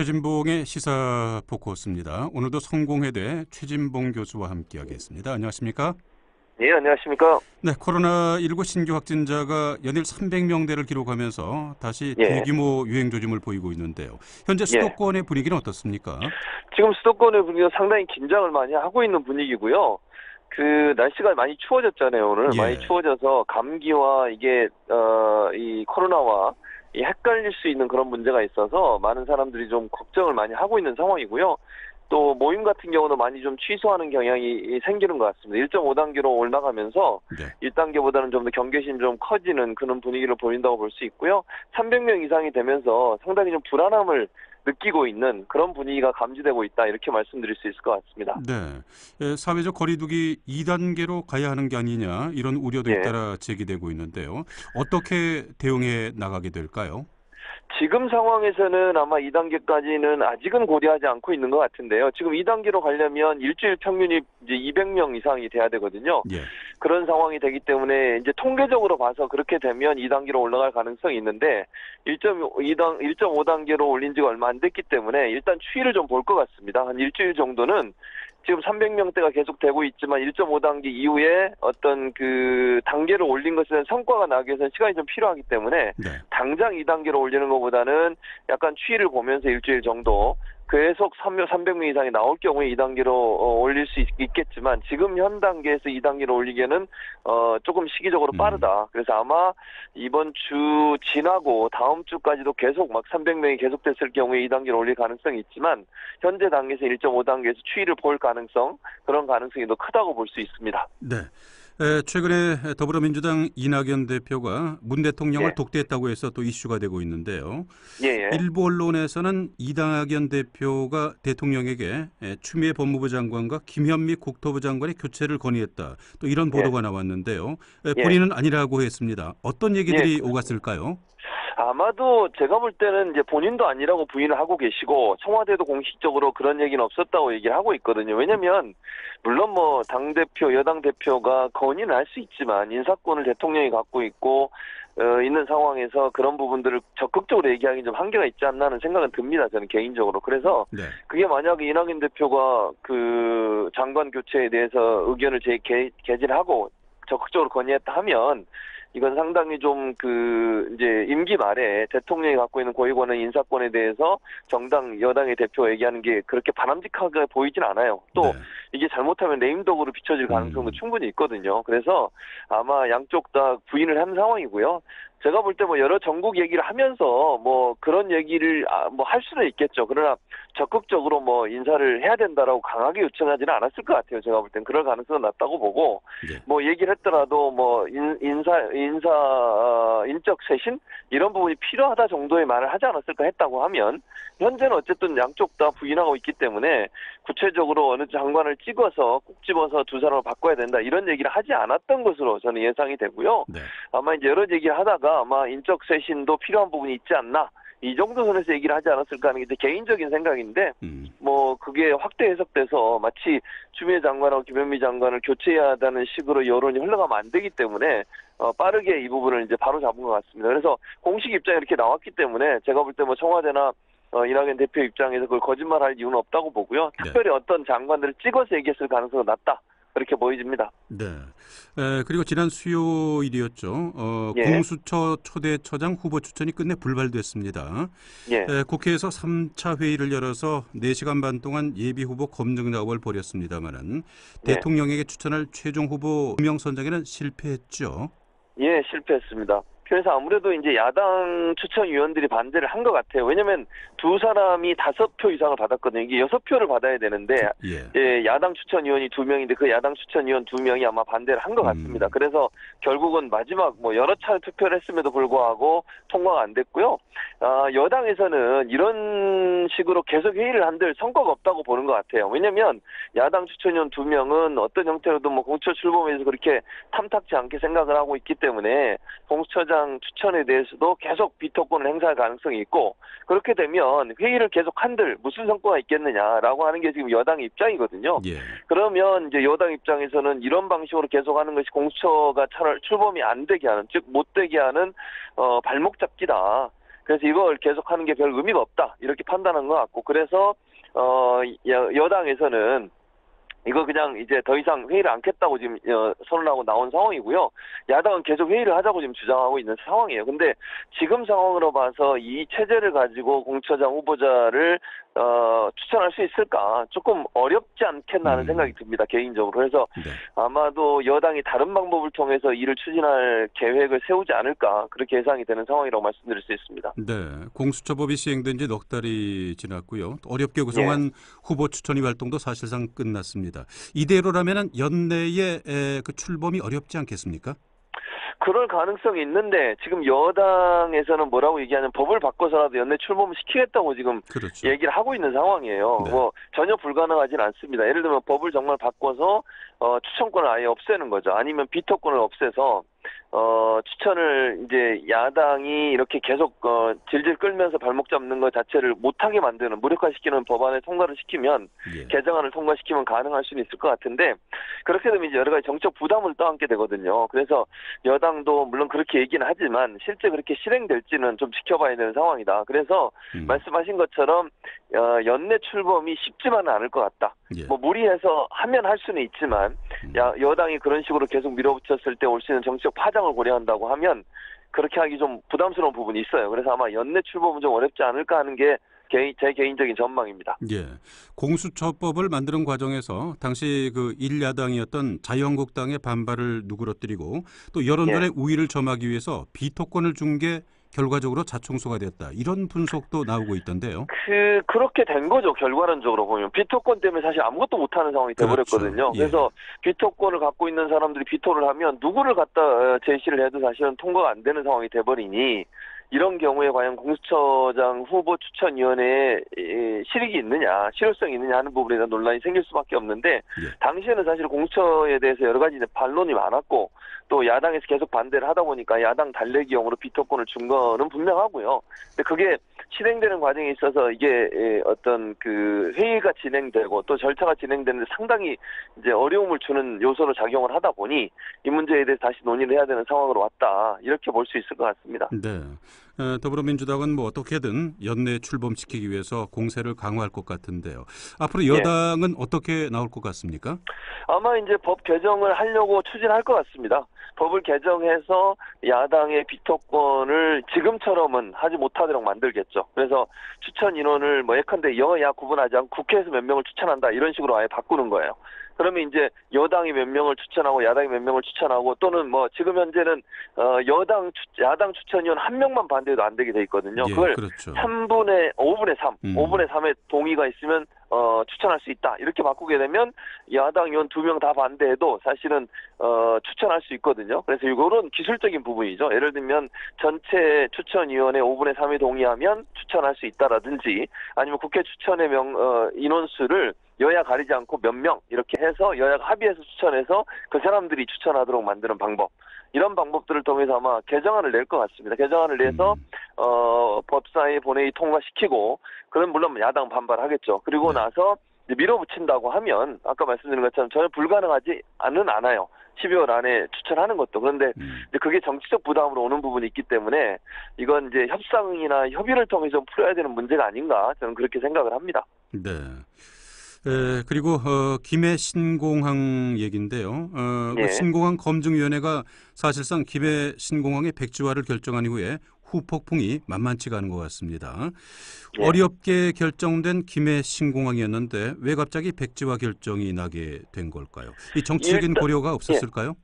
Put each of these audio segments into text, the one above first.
최진봉의 시사 포커스입니다. 오늘도 성공회대 최진봉 교수와 함께하겠습니다. 안녕하십니까? 예, 안녕하십니까? 네, 코로나19 신규 확진자가 연일 300명대를 기록하면서 다시 예, 대규모 유행 조짐을 보이고 있는데요. 현재 예. 수도권의 분위기는 어떻습니까? 지금 수도권의 분위기가 상당히 긴장을 많이 하고 있는 분위기고요. 날씨가 많이 추워졌잖아요, 오늘. 많이 예. 추워져서 감기와 이 코로나와 헷갈릴 수 있는 그런 문제가 있어서 많은 사람들이 좀 걱정을 많이 하고 있는 상황이고요. 또 모임 같은 경우도 많이 좀 취소하는 경향이 생기는 것 같습니다. 1.5단계로 올라가면서 네. 1단계보다는 좀 더 경계심이 좀 커지는 그런 분위기를 보인다고 볼 수 있고요. 300명 이상이 되면서 상당히 좀 불안함을 느끼고 있는 그런 분위기가 감지되고 있다, 이렇게 말씀드릴 수 있을 것 같습니다. 네. 사회적 거리두기 2단계로 가야 하는 게 아니냐 이런 우려도 예. 잇따라 제기되고 있는데요. 어떻게 대응해 나가게 될까요? 지금 상황에서는 아마 2단계까지는 아직은 고려하지 않고 있는 것 같은데요. 지금 2단계로 가려면 일주일 평균이 이제 200명 이상이 돼야 되거든요. 예. 그런 상황이 되기 때문에 이제 통계적으로 봐서 그렇게 되면 2단계로 올라갈 가능성이 있는데 1.5단계로 올린 지가 얼마 안 됐기 때문에 일단 추이를 좀 볼 것 같습니다. 한 일주일 정도는 지금 300명대가 계속 되고 있지만 1.5단계 이후에 어떤 단계를 올린 것에 대한 성과가 나기 위해서는 시간이 좀 필요하기 때문에 네. 당장 2단계로 올리는 것보다는 약간 추이를 보면서 일주일 정도 계속 300명 이상이 나올 경우에 2단계로 올릴 수 있겠지만 지금 현 단계에서 2단계로 올리기에는 조금 시기적으로 빠르다. 그래서 아마 이번 주 지나고 다음 주까지도 계속 막 300명이 계속됐을 경우에 2단계로 올릴 가능성이 있지만 현재 단계에서 1.5단계에서 추이를 볼 가능성, 그런 가능성이 더 크다고 볼 수 있습니다. 네. 최근에 더불어민주당 이낙연 대표가 문 대통령을 예, 독대했다고 해서 또 이슈가 되고 있는데요. 예, 예, 일부 언론에서는 이낙연 대표가 대통령에게 추미애 법무부 장관과 김현미 국토부 장관의 교체를 건의했다. 또 이런 예, 보도가 나왔는데요. 예, 본인은 아니라고 했습니다. 어떤 예. 얘기들이 오갔을까요? 아마도 제가 볼 때는 이제 본인도 아니라고 부인을 하고 계시고 청와대도 공식적으로 그런 얘기는 없었다고 얘기를 하고 있거든요. 왜냐면 물론 뭐 당대표, 여당 대표가 건의는 할 수 있지만 인사권을 대통령이 갖고 있고 있는 상황에서 그런 부분들을 적극적으로 얘기하기 좀 한계가 있지 않나 하는 생각은 듭니다. 저는 개인적으로. 그래서 네. 그게 만약에 이낙연 대표가 장관 교체에 대해서 의견을 개진하고 적극적으로 건의했다 하면 이건 상당히 좀 이제 임기 말에 대통령이 갖고 있는 고위권의 인사권에 대해서 정당 여당의 대표가 얘기하는 게 그렇게 바람직하게 보이진 않아요. 또 네. 이게 잘못하면 네임덕으로 비춰질 가능성도 충분히 있거든요. 그래서 아마 양쪽 다 부인을 한 상황이고요. 제가 볼 때 뭐 여러 전국 얘기를 하면서 뭐 그런 얘기를 뭐 할 수는 있겠죠. 그러나 적극적으로 뭐 인사를 해야 된다라고 강하게 요청하지는 않았을 것 같아요. 제가 볼 땐 그럴 가능성은 낮다고 보고 예. 뭐 얘기를 했더라도 뭐 인적 쇄신 이런 부분이 필요하다 정도의 말을 하지 않았을까 했다고 하면 현재는 어쨌든 양쪽 다 부인하고 있기 때문에 구체적으로 어느 장관을 꼭 집어서 두 사람을 바꿔야 된다 이런 얘기를 하지 않았던 것으로 저는 예상이 되고요. 네. 아마 이제 여러 얘기를 하다가 아마 인적 쇄신도 필요한 부분이 있지 않나 이 정도 선에서 얘기를 하지 않았을까 하는 게 제 개인적인 생각인데 뭐 그게 확대 해석돼서 마치 추미애 장관하고 김현미 장관을 교체해야 한다는 식으로 여론이 흘러가면 안 되기 때문에 빠르게 이 부분을 이제 바로 잡은 것 같습니다. 그래서 공식 입장이 이렇게 나왔기 때문에 제가 볼 때 뭐 청와대나 이낙연 대표 입장에서 그걸 거짓말할 이유는 없다고 보고요. 네. 특별히 어떤 장관들을 찍어서 얘기했을 가능성은 낮다. 그렇게 보여집니다. 네. 그리고 지난 수요일이었죠. 예, 공수처 초대처장 후보 추천이 끝내 불발됐습니다. 예, 국회에서 3차 회의를 열어서 4시간 반 동안 예비 후보 검증 작업을 벌였습니다마는 네. 대통령에게 추천할 최종 후보 명 선정에는 실패했죠. 예, 실패했습니다. 그래서 아무래도 이제 야당 추천위원들이 반대를 한 것 같아요. 왜냐면 두 사람이 5표 이상을 받았거든요. 이게 6표를 받아야 되는데, 예. 야당 추천위원이 2명인데 그 야당 추천위원 2명이 아마 반대를 한 것 같습니다. 그래서 결국은 마지막 뭐 여러 차례 투표를 했음에도 불구하고 통과가 안 됐고요. 여당에서는 이런 식으로 계속 회의를 한들 성과가 없다고 보는 것 같아요. 왜냐면 야당 추천위원 2명은 어떤 형태로도 뭐 공수처 출범에서 그렇게 탐탁지 않게 생각을 하고 있기 때문에 공수처장 추천에 대해서도 계속 비토권을 행사할 가능성이 있고 그렇게 되면 회의를 계속 한들 무슨 성과가 있겠느냐라고 하는 게 지금 여당의 입장이거든요. 예. 그러면 이제 여당 입장에서는 이런 방식으로 계속하는 것이 공수처가 차라리 출범이 안 되게 하는 즉 못 되게 하는 발목 잡기다. 그래서 이걸 계속하는 게 별 의미가 없다 이렇게 판단한 것 같고 그래서 여당에서는 이거 그냥 이제 더 이상 회의를 않겠다고 지금 선언하고 나온 상황이고요. 야당은 계속 회의를 하자고 지금 주장하고 있는 상황이에요. 근데 지금 상황으로 봐서 이 체제를 가지고 공처장 후보자를 추천할 수 있을까? 조금 어렵지 않겠나 하는 생각이 듭니다. 개인적으로. 그래서 네. 아마도 여당이 다른 방법을 통해서 이를 추진할 계획을 세우지 않을까 그렇게 예상이 되는 상황이라고 말씀드릴 수 있습니다. 네, 공수처법이 시행된 지 넉 달이 지났고요. 어렵게 구성한 후보 추천위 활동도 사실상 끝났습니다. 이대로라면 연내에 그 출범이 어렵지 않겠습니까? 그럴 가능성이 있는데 지금 여당에서는 뭐라고 얘기하냐면 법을 바꿔서라도 연내 출범을 시키겠다고 지금 그렇죠. 얘기를 하고 있는 상황이에요. 네. 뭐 전혀 불가능하진 않습니다. 예를 들면 법을 정말 바꿔서 추천권을 아예 없애는 거죠. 아니면 비토권을 없애서 추천을 이제 야당이 이렇게 계속 질질 끌면서 발목 잡는 것 자체를 못하게 만드는 무력화시키는 법안을 통과를 시키면 예. 개정안을 통과시키면 가능할 수는 있을 것 같은데 그렇게 되면 이제 여러 가지 정책 부담을 떠안게 되거든요. 그래서 여당도 물론 그렇게 얘기는 하지만 실제 그렇게 실행될지는 좀 지켜봐야 되는 상황이다. 그래서 말씀하신 것처럼 연내 출범이 쉽지만은 않을 것 같다. 예. 뭐 무리해서 하면 할 수는 있지만 여당이 그런 식으로 계속 밀어붙였을 때 올 수 있는 정치적 파장을 고려한다고 하면 그렇게 하기 좀 부담스러운 부분이 있어요. 그래서 아마 연내 출범은 좀 어렵지 않을까 하는 게 제 개인적인 전망입니다. 예. 공수처법을 만드는 과정에서 당시 그 1야당이었던 자유한국당의 반발을 누그러뜨리고 또 여론전의 우위를 점하기 위해서 비토권을 준 게 결과적으로 자충수가 됐다. 이런 분석도 나오고 있던데요. 그렇게 된 거죠. 결과론적으로 보면. 비토권 때문에 사실 아무것도 못하는 상황이 돼버렸거든요. 그렇죠. 예. 그래서 비토권을 갖고 있는 사람들이 비토를 하면 누구를 갖다 제시를 해도 사실은 통과가 안 되는 상황이 돼버리니 이런 경우에 과연 공수처장 후보 추천위원회에 실익이 있느냐, 실효성이 있느냐 하는 부분에 대한 논란이 생길 수밖에 없는데 당시에는 사실 공수처에 대해서 여러 가지 반론이 많았고 또 야당에서 계속 반대를 하다 보니까 야당 달래기용으로 비토권을 준 거는 분명하고요. 근데 그게 실행되는 과정에 있어서 이게 어떤 그 회의가 진행되고 또 절차가 진행되는데 상당히 이제 어려움을 주는 요소로 작용을 하다 보니 이 문제에 대해서 다시 논의를 해야 되는 상황으로 왔다. 이렇게 볼 수 있을 것 같습니다. 네. 더불어민주당은 뭐 어떻게든 연내 출범시키기 위해서 공세를 강화할 것 같은데요. 앞으로 여당은 어떻게 나올 것 같습니까? 아마 이제 법 개정을 하려고 추진할 것 같습니다. 법을 개정해서 야당의 비토권을 지금처럼은 하지 못하도록 만들겠죠. 그래서 추천 인원을 뭐 예컨대 여야 구분하지 않고 국회에서 몇 명을 추천한다 이런 식으로 아예 바꾸는 거예요. 그러면 이제 여당이 몇 명을 추천하고 야당이 몇 명을 추천하고 또는 뭐 지금 현재는 야당 추천위원 한 명만 반대해도 안 되게 돼 있거든요. 예, 그걸 그렇죠. 5분의 3, 5분의 3의 동의가 있으면 추천할 수 있다. 이렇게 바꾸게 되면 야당 의원 2명 다 반대해도 사실은 추천할 수 있거든요. 그래서 이거는 기술적인 부분이죠. 예를 들면 전체 추천위원회 5분의 3이 동의하면 추천할 수 있다라든지 아니면 국회 추천의 인원수를 여야 가리지 않고 몇 명 이렇게 해서 여야가 합의해서 추천해서 그 사람들이 추천하도록 만드는 방법. 이런 방법들을 통해서 아마 개정안을 낼 것 같습니다. 개정안을 내서 법사위 본회의 통과시키고 그럼 물론 야당 반발하겠죠. 그리고 나서 이제 밀어붙인다고 하면 아까 말씀드린 것처럼 전혀 불가능하지 않아요. 12월 안에 추천하는 것도. 그런데 이제 그게 정치적 부담으로 오는 부분이 있기 때문에 이건 이제 협상이나 협의를 통해서 좀 풀어야 되는 문제가 아닌가 저는 그렇게 생각을 합니다. 네. 그리고 김해 신공항 얘기인데요. 그 신공항 검증위원회가 사실상 김해 신공항의 백지화를 결정한 이후에 후폭풍이 만만치가 않은 것 같습니다. 어렵게 결정된 김해 신공항이었는데 왜 갑자기 백지화 결정이 나게 된 걸까요? 이 정치적인 고려가 없었을까요?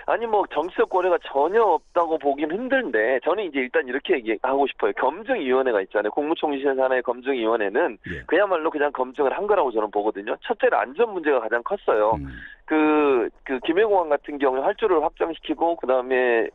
아니 뭐 정치적 고려가 전혀 없다고 보긴 힘든데 저는 이제 일단 이렇게 얘기하고 싶어요. 검증위원회가 있잖아요. 국무총리실 산하의 검증위원회는 그야말로 그냥 검증을 한 거라고 저는 보거든요. 첫째로 안전 문제가 가장 컸어요. 그 김해공항 같은 경우에 활주를 확장시키고 그다음에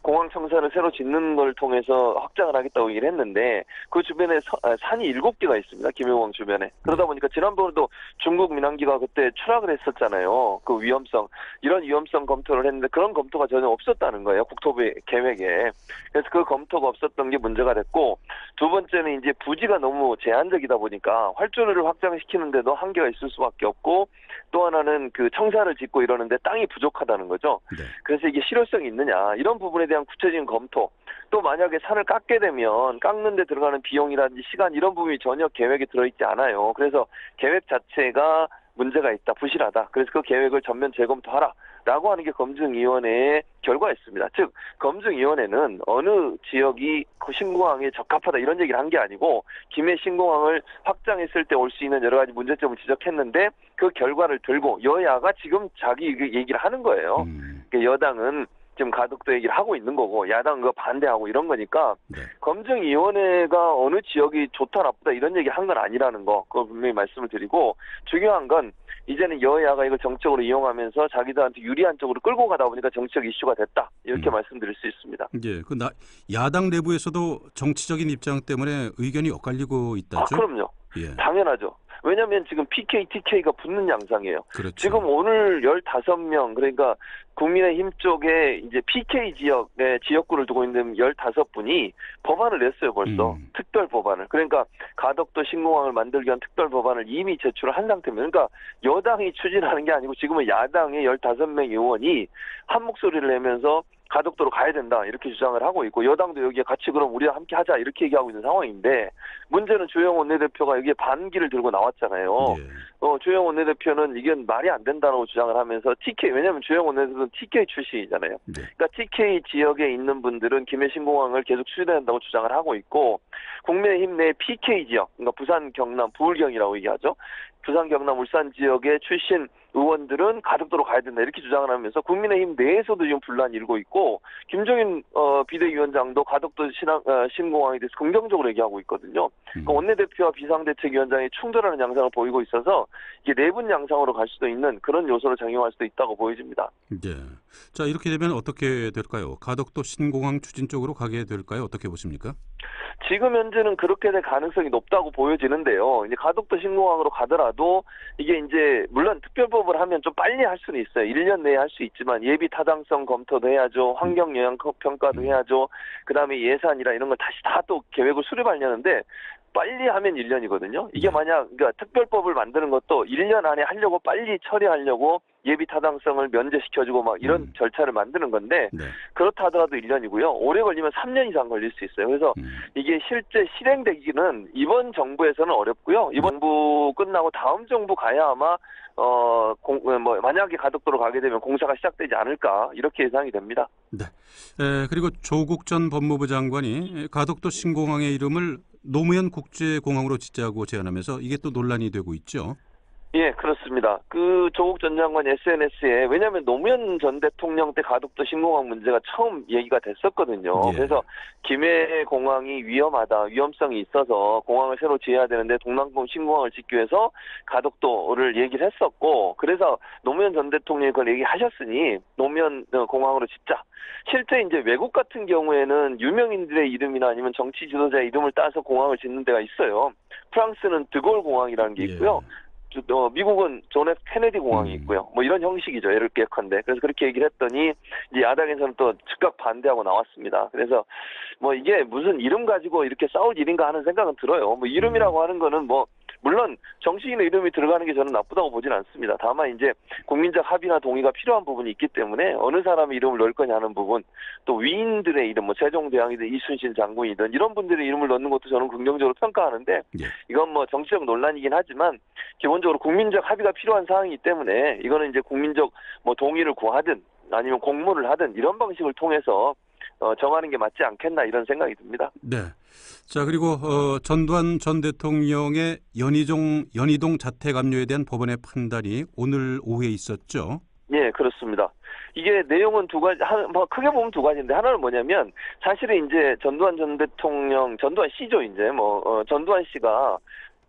공항 청사를 새로 짓는 걸 통해서 확장을 하겠다고 얘기를 했는데 그 주변에 산이 7개가 있습니다. 김해공항 주변에. 그러다 보니까 지난번에도 중국 민항기가 그때 추락을 했었잖아요. 그 이런 위험성 검토를 했는데 그런 검토가 전혀 없었다는 거예요. 국토부 계획에. 그래서 그 검토가 없었던 게 문제가 됐고 두 번째는 이제 부지가 너무 제한적이다 보니까 활주로를 확장시키는데도 한계가 있을 수밖에 없고 또 하나는 그 청사를 짓고 이러는데 땅이 부족하다는 거죠. 그래서 이게 실효성이 있느냐 이런 부분에 대한 구체적인 검토 또 만약에 산을 깎게 되면 깎는 데 들어가는 비용이라든지 시간 이런 부분이 전혀 계획에 들어있지 않아요. 그래서 계획 자체가 문제가 있다, 부실하다. 그래서 그 계획을 전면 재검토하라라고 하는 게 검증위원회의 결과였습니다. 즉 검증위원회는 어느 지역이 신공항에 적합하다 이런 얘기를 한 게 아니고 김해 신공항을 확장했을 때 올 수 있는 여러 가지 문제점을 지적했는데 그 결과를 들고 여야가 지금 자기 얘기를 하는 거예요. 여당은 지금 가덕도 얘기를 하고 있는 거고 야당은 그거 반대하고 이런 거니까 네. 검증위원회가 어느 지역이 좋다 나쁘다 이런 얘기 한 건 아니라는 거 그거 분명히 말씀을 드리고 중요한 건 이제는 여야가 이걸 정책으로 이용하면서 자기들한테 유리한 쪽으로 끌고 가다 보니까 정치적 이슈가 됐다 이렇게 말씀드릴 수 있습니다. 예, 야당 내부에서도 정치적인 입장 때문에 의견이 엇갈리고 있다죠? 그럼요. 예. 당연하죠. 왜냐하면 지금 PK, TK가 붙는 양상이에요. 그렇죠. 지금 오늘 15명 그러니까 국민의힘 쪽에 이제 PK 지역에 지역구를 두고 있는 15분이 법안을 냈어요 벌써. 특별 법안을. 그러니까 가덕도 신공항을 만들기 위한 특별 법안을 이미 제출을 한 상태입니다. 그러니까 여당이 추진하는 게 아니고 지금은 야당의 15명 의원이 한 목소리를 내면서 가덕도로 가야 된다 이렇게 주장을 하고 있고 여당도 여기에 같이 그럼 우리와 함께 하자 이렇게 얘기하고 있는 상황인데 문제는 주영 원내대표가 여기에 반기를 들고 나왔잖아요. 예. 주영 원내대표는 이게 말이 안 된다고 주장을 하면서 TK 왜냐하면 주영 원내대표는 TK 출신이잖아요. 네. 그러니까 TK 지역에 있는 분들은 김해 신공항을 계속 추진해야 된다고 주장을 하고 있고 국민의힘 내 PK 지역 그러니까 부산 경남 부울경이라고 얘기하죠. 부산 경남 울산 지역의 출신 의원들은 가덕도로 가야 된다 이렇게 주장을 하면서 국민의힘 내에서도 지금 분란이 일고 있고 김종인 비대위원장도 가덕도 신공항에 대해서 긍정적으로 얘기하고 있거든요. 그러니까 원내대표와 비상대책위원장이 충돌하는 양상을 보이고 있어서 이게 내분 양상으로 갈 수도 있는 그런 요소를 작용할 수도 있다고 보여집니다. 예. 자 이렇게 되면 어떻게 될까요? 가덕도 신공항 추진 쪽으로 가게 될까요? 어떻게 보십니까? 지금 현재는 그렇게 될 가능성이 높다고 보여지는데요. 이제 가덕도 신공항으로 가더라도 이게 이제 물론 특별법을 하면 좀 빨리 할 수는 있어요. 1년 내에 할 수 있지만 예비 타당성 검토도 해야죠. 환경 영향 평가도 해야죠. 그다음에 예산이라 이런 걸 다시 다 또 계획을 수립하려는데 빨리 하면 1년이거든요. 이게 만약 그러니까 특별법을 만드는 것도 1년 안에 하려고 빨리 처리하려고 예비 타당성을 면제시켜주고 막 이런 절차를 만드는 건데 네. 그렇다 하더라도 1년이고요. 오래 걸리면 3년 이상 걸릴 수 있어요. 그래서 이게 실제 실행되기는 이번 정부에서는 어렵고요. 이번 정부 끝나고 다음 정부 가야 아마 만약에 가덕도로 가게 되면 공사가 시작되지 않을까 이렇게 예상이 됩니다. 네. 그리고 조국 전 법무부 장관이 가덕도 신공항의 이름을 노무현 국제공항으로 짓자고 제안하면서 이게 또 논란이 되고 있죠. 예, 그렇습니다. 그 조국 전 장관이 SNS에 왜냐하면 노무현 전 대통령 때 가덕도 신공항 문제가 처음 얘기가 됐었거든요. 예. 그래서 김해 공항이 위험하다, 위험성이 있어서 공항을 새로 지어야 되는데 동남공 신공항을 짓기 위해서 가덕도를 얘기를 했었고 그래서 노무현 전 대통령이 그걸 얘기하셨으니 노무현 공항으로 짓자. 실제 이제 외국 같은 경우에는 유명인들의 이름이나 아니면 정치 지도자의 이름을 따서 공항을 짓는 데가 있어요. 프랑스는 드골 공항이라는 게 있고요. 미국은 존 F 케네디 공항이 있고요. 뭐 이런 형식이죠. 예를 예컨대. 그래서 그렇게 얘기를 했더니 이제 야당에서는 또 즉각 반대하고 나왔습니다. 그래서 뭐 이게 무슨 이름 가지고 이렇게 싸울 일인가 하는 생각은 들어요. 뭐 이름이라고 하는 거는 뭐 물론 정치인의 이름이 들어가는 게 저는 나쁘다고 보진 않습니다. 다만 이제 국민적 합의나 동의가 필요한 부분이 있기 때문에 어느 사람의 이름을 넣을 거냐 하는 부분 또 위인들의 이름 뭐 세종대왕이든 이순신 장군이든 이런 분들의 이름을 넣는 것도 저는 긍정적으로 평가하는데 이건 뭐 정치적 논란이긴 하지만 기본적으로 국민적 합의가 필요한 사항이기 때문에 이거는 이제 국민적 뭐 동의를 구하든 아니면 공모를 하든 이런 방식을 통해서 정하는 게 맞지 않겠나 이런 생각이 듭니다. 네. 자 그리고 전두환 전 대통령의 연희동 자택 압류에 대한 법원의 판단이 오늘 오후에 있었죠. 예, 그렇습니다. 이게 내용은 두 가지, 크게 보면 두 가지인데 하나는 뭐냐면 사실은 이제 전두환 전 대통령, 전두환 씨죠 이제 전두환 씨가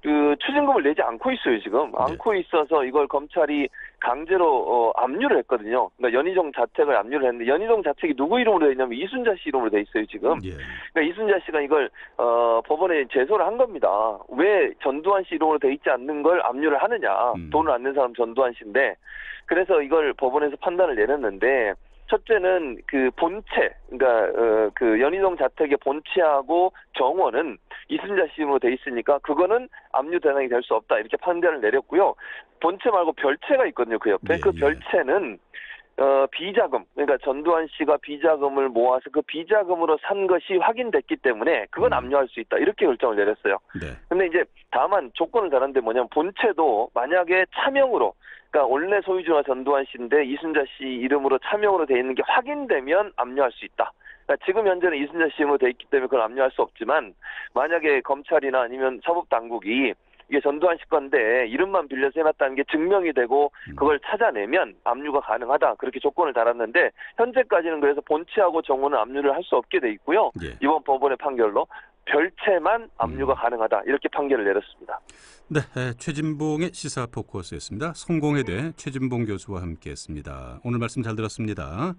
그 추징금을 내지 않고 있어요 지금. 않고 있어서 이걸 검찰이 강제로 압류를 했거든요. 그러니까 연희동 자택을 압류를 했는데 연희동 자택이 누구 이름으로 돼 있냐면 이순자 씨 이름으로 돼 있어요 지금. 그러니까 이순자 씨가 이걸 법원에 제소를 한 겁니다. 왜 전두환 씨 이름으로 돼 있지 않는 걸 압류를 하느냐. 돈을 안 낸 사람 전두환 씨인데 그래서 이걸 법원에서 판단을 내렸는데 첫째는 그 본체, 그러니까 그 연희동 자택의 본체하고 정원은 이순자 씨 이름으로 돼 있으니까 그거는 압류 대상이 될 수 없다 이렇게 판단을 내렸고요. 본체 말고 별채가 있거든요 그 옆에. 그 별채는 비자금, 그러니까 전두환 씨가 비자금을 모아서 그 비자금으로 산 것이 확인됐기 때문에 그건 압류할 수 있다. 이렇게 결정을 내렸어요. 네. 근데 이제 다만 조건을 달았는데 뭐냐면 본체도 만약에 차명으로, 그러니까 원래 소유주가 전두환 씨인데 이순자 씨 이름으로 차명으로 돼 있는 게 확인되면 압류할 수 있다. 그러니까 지금 현재는 이순자 씨 이름으로 돼 있기 때문에 그걸 압류할 수 없지만 만약에 검찰이나 아니면 사법당국이 이게 전두환 씨 건데 이름만 빌려서 해놨다는 게 증명이 되고 그걸 찾아내면 압류가 가능하다. 그렇게 조건을 달았는데 현재까지는 그래서 본체하고 정호는 압류를 할 수 없게 돼 있고요. 예. 이번 법원의 판결로 별채만 압류가 가능하다. 이렇게 판결을 내렸습니다. 네, 최진봉의 시사 포커스였습니다. 성공회대 최진봉 교수와 함께했습니다. 오늘 말씀 잘 들었습니다.